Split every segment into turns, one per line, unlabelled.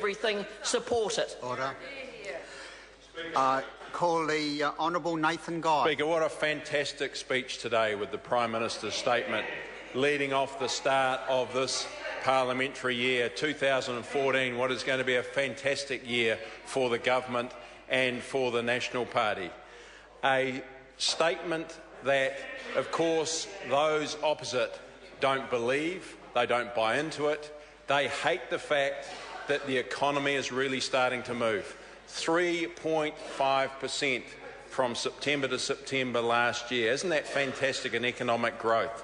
everything, support it.
Order. Call the Honourable Nathan Guy.
Speaker, what a fantastic speech today with the Prime Minister's statement leading off the start of this parliamentary year, 2014, what is going to be a fantastic year for the government and for the National Party. A statement that, of course, those opposite don't believe, they don't buy into it, they hate the fact that the economy is really starting to move. 3.5% from September to September last year. Isn't that fantastic in economic growth?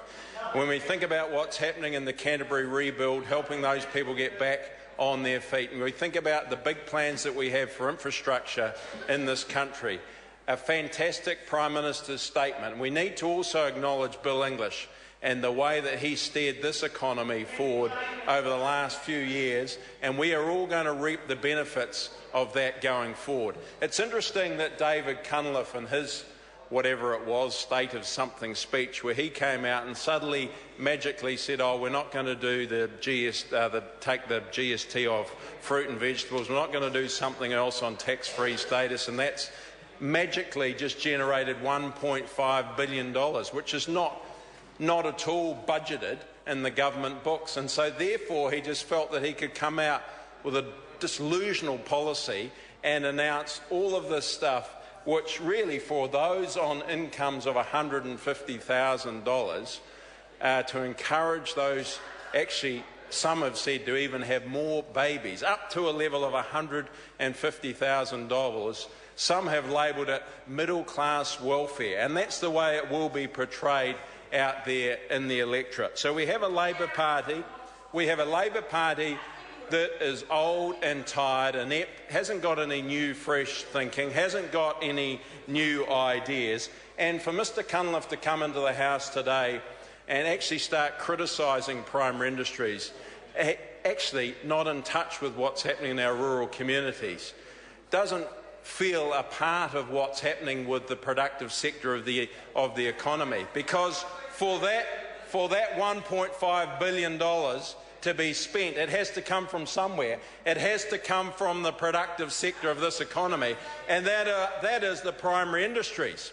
When we think about what's happening in the Canterbury rebuild, helping those people get back on their feet, and we think about the big plans that we have for infrastructure in this country, a fantastic Prime Minister's statement. We need to also acknowledge Bill English and the way that he steered this economy forward over the last few years, and we are all going to reap the benefits of that going forward. It's interesting that David Cunliffe and his whatever it was, State of Something speech, where he came out and suddenly magically said, oh, we're not going to do take the GST off fruit and vegetables, we're not going to do something else on tax-free status, and that's magically just generated $1.5 billion, which is not at all budgeted in the government books. And so therefore he just felt that he could come out with a disillusional policy and announce all of this stuff, which really for those on incomes of $150,000 to encourage those, actually some have said to even have more babies, up to a level of $150,000. Some have labelled it middle-class welfare, and that's the way it will be portrayed out there in the electorate. So we have a Labor Party, that is old and tired, inept, hasn't got any new fresh thinking, hasn't got any new ideas. And for Mr Cunliffe to come into the House today and actually start criticising primary industries, actually not in touch with what's happening in our rural communities, doesn't feel a part of what's happening with the productive sector of the economy. Because for that $1.5 billion to be spent, it has to come from somewhere. It has to come from the productive sector of this economy, and that is the primary industries.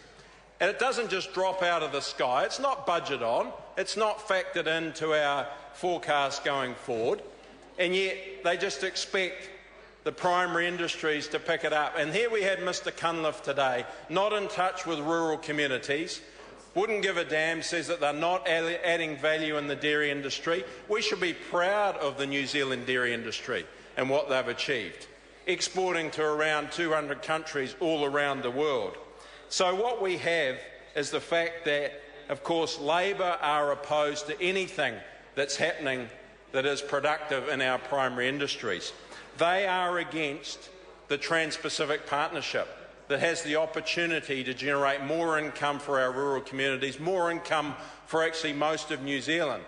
And it doesn't just drop out of the sky. It's not budgeted on. It's not factored into our forecast going forward. And yet they just expect the primary industries to pick it up. And here we had Mr Cunliffe today, not in touch with rural communities, wouldn't give a damn, says that they're not adding value in the dairy industry. We should be proud of the New Zealand dairy industry and what they've achieved, exporting to around 200 countries all around the world. So what we have is the fact that, of course, Labor are opposed to anything that's happening that is productive in our primary industries. They are against the Trans-Pacific Partnership that has the opportunity to generate more income for our rural communities, more income for actually most of New Zealand.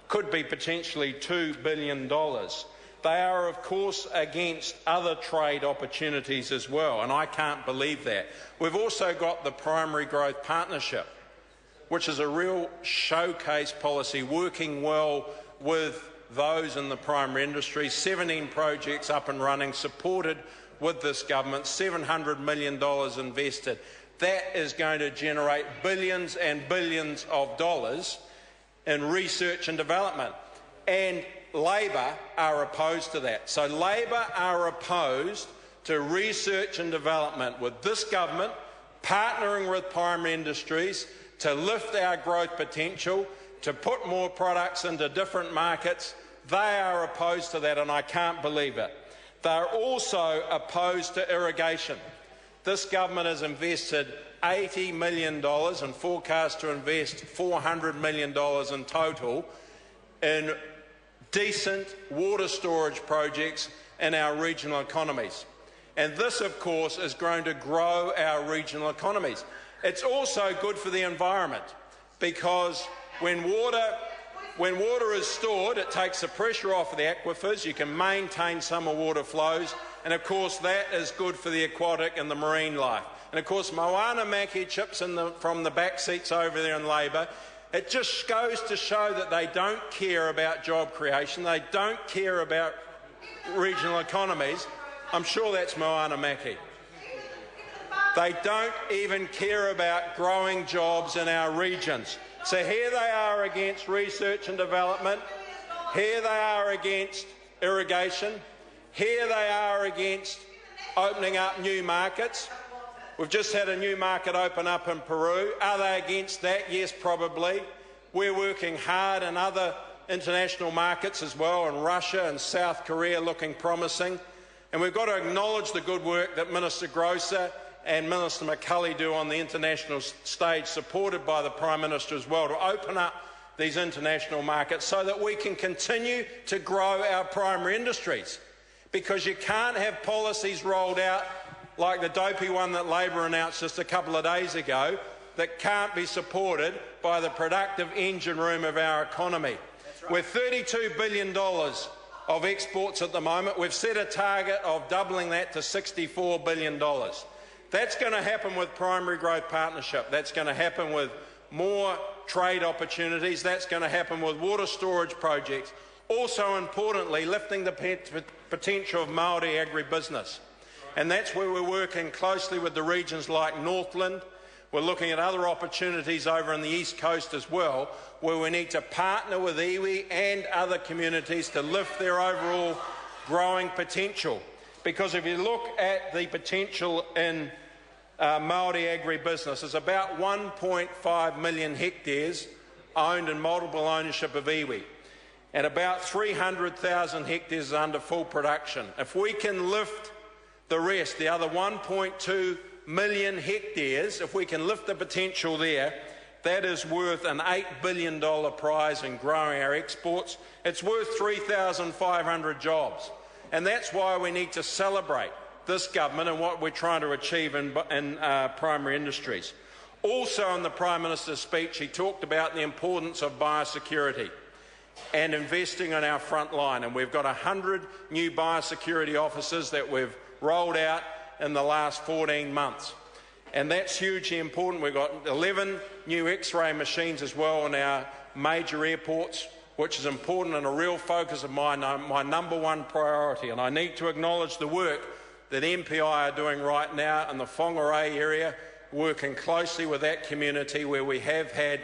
Could be potentially $2 billion. They are, of course, against other trade opportunities as well, and I can't believe that. We've also got the Primary Growth Partnership, which is a real showcase policy, working well with those in the primary industry. 17 projects up and running, supported with this government, $700 million invested. That is going to generate billions and billions of dollars in research and development. And Labor are opposed to that. So Labor are opposed to research and development with this government, partnering with primary industries to lift our growth potential, to put more products into different markets. They are opposed to that, and I can't believe it. They are also opposed to irrigation. This government has invested $80 million and forecast to invest $400 million in total in decent water storage projects in our regional economies. And this, of course, is going to grow our regional economies. It's also good for the environment, because when water is stored, it takes the pressure off of the aquifers. You can maintain summer water flows, and of course that is good for the aquatic and the marine life. And of course Moana Maki chips from the back seats over there in Labor. It just goes to show that they don't care about job creation, they don't care about regional economies, I'm sure that's Moana Maki. They don't even care about growing jobs in our regions. So here they are against research and development, here they are against irrigation, here they are against opening up new markets. We've just had a new market open up in Peru. Are they against that? Yes, probably. We're working hard in other international markets as well, in Russia and South Korea looking promising. And we've got to acknowledge the good work that Minister Grosser and Minister McCulley do on the international stage, supported by the Prime Minister as well, to open up these international markets so that we can continue to grow our primary industries. Because you can't have policies rolled out like the dopey one that Labor announced just a couple of days ago that can't be supported by the productive engine room of our economy. We're $32 billion of exports at the moment. We've set a target of doubling that to $64 billion. That's going to happen with Primary Growth Partnership. That's going to happen with more trade opportunities. That's going to happen with water storage projects. Also, importantly, lifting the potential of Māori agribusiness. And that's where we're working closely with the regions like Northland. We're looking at other opportunities over on the East Coast as well, where we need to partner with iwi and other communities to lift their overall growing potential. Because if you look at the potential in Māori agribusiness, there's about 1.5 million hectares owned in multiple ownership of iwi, and about 300,000 hectares is under full production. If we can lift the rest, the other 1.2 million hectares, if we can lift the potential there, that is worth an $8 billion prize in growing our exports. It's worth 3,500 jobs. And that's why we need to celebrate this government and what we're trying to achieve in primary industries. Also in the Prime Minister's speech, he talked about the importance of biosecurity and investing on our front line. And we've got 100 new biosecurity officers that we've rolled out in the last 14 months. And that's hugely important. We've got 11 new X-ray machines as well in our major airports, which is important and a real focus of mine, my number one priority. And I need to acknowledge the work that MPI are doing right now in the Whangarei area, working closely with that community where we have had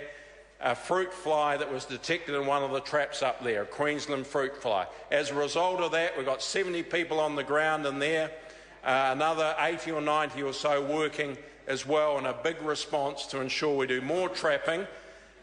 a fruit fly that was detected in one of the traps up there, a Queensland fruit fly. As a result of that, we've got 70 people on the ground in there, another 80 or 90 or so working as well, in a big response to ensure we do more trapping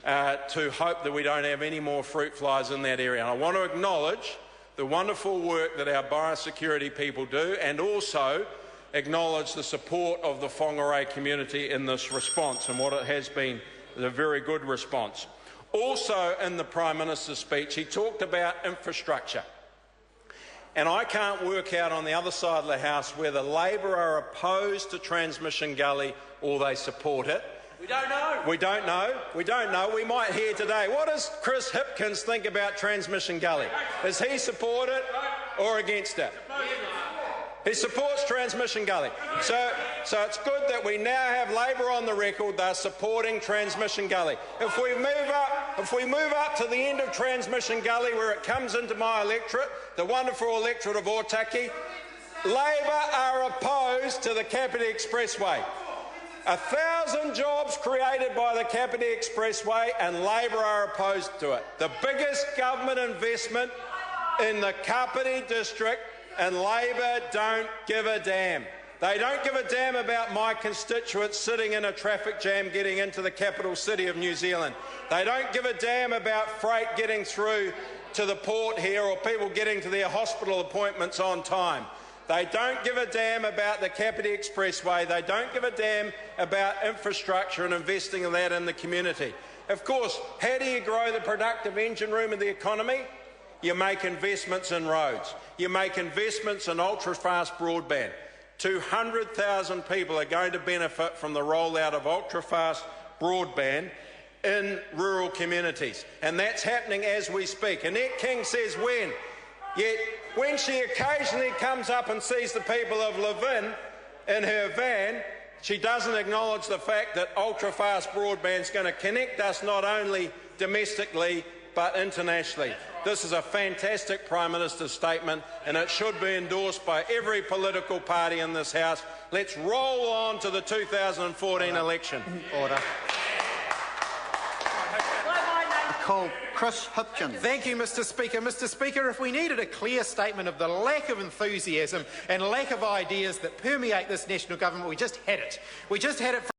to hope that we don't have any more fruit flies in that area. And I want to acknowledge the wonderful work that our biosecurity people do, and also acknowledge the support of the Whangarei community in this response, and what it has been is a very good response. Also in the Prime Minister's speech, he talked about infrastructure. And I can't work out on the other side of the House whether Labor are opposed to Transmission Gully or they support it.
We don't know.
We don't know. We don't know. We might hear today. What does Chris Hipkins think about Transmission Gully? Does he support it or against it? He supports Transmission Gully. So it's good that we now have Labor on the record. They're supporting Transmission Gully. If we move up to the end of Transmission Gully, where it comes into my electorate, the wonderful electorate of Otaki, Labor are opposed to the Kapiti Expressway. 1,000 jobs created by the Kapiti Expressway, and Labor are opposed to it. The biggest government investment in the Kapiti district, and Labor don't give a damn. They don't give a damn about my constituents sitting in a traffic jam getting into the capital city of New Zealand. They don't give a damn about freight getting through to the port here, or people getting to their hospital appointments on time. They don't give a damn about the Kapiti Expressway. They don't give a damn about infrastructure and investing in that in the community. Of course, how do you grow the productive engine room of the economy? You make investments in roads. You make investments in ultra-fast broadband. 200,000 people are going to benefit from the rollout of ultra-fast broadband in rural communities. And that's happening as we speak. Annette King says when. Yet when she occasionally comes up and sees the people of Levin in her van, she doesn't acknowledge the fact that ultra-fast broadband is going to connect us not only domestically but internationally. This is a fantastic Prime Minister's statement, and it should be endorsed by every political party in this House. Let's roll on to the 2014 election.
Order. Call Chris Hipkins.
Thank you, Mr Speaker. Mr Speaker, if we needed a clear statement of the lack of enthusiasm and lack of ideas that permeate this national government, we just had it. We just had it.